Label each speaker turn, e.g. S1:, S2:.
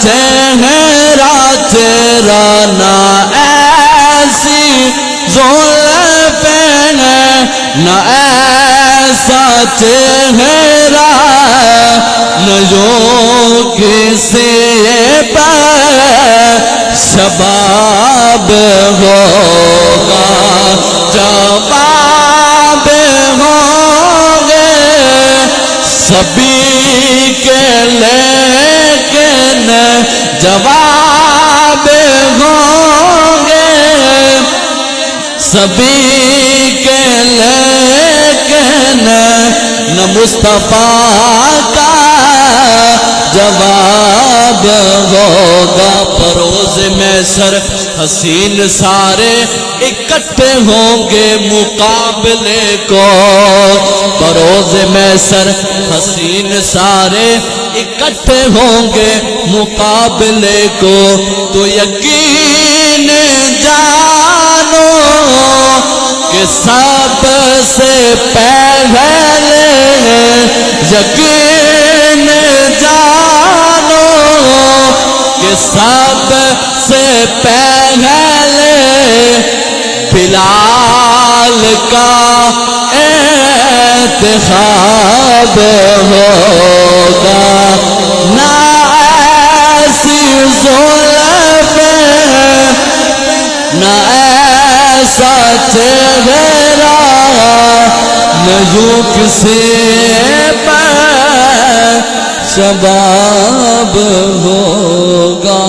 S1: چہرہ تیرا نہ ایسی زلفیں نہ ایسا چہرہ نہ جو کسی پر شباب ہوگا جواب ہوں گے سبھی کے لیکن جواب ہوں گے سبھی کے لیکن نہ مصطفیٰ کا جواب ہوگا پروز میں سر حسین سارے اکٹھے ہوں گے مقابلے کو پروز میں سر حسین سارے اکٹھے ہوں گے مقابلے کو تو یقین جانو کہ سب سے پہلے یقین جانو کہ سب سے پہلے بلال کا انتخاب ہوگا نہ ایسی زلفیں نہ ایسا چہرہ نہ یوں کسی پر شباب ہوگا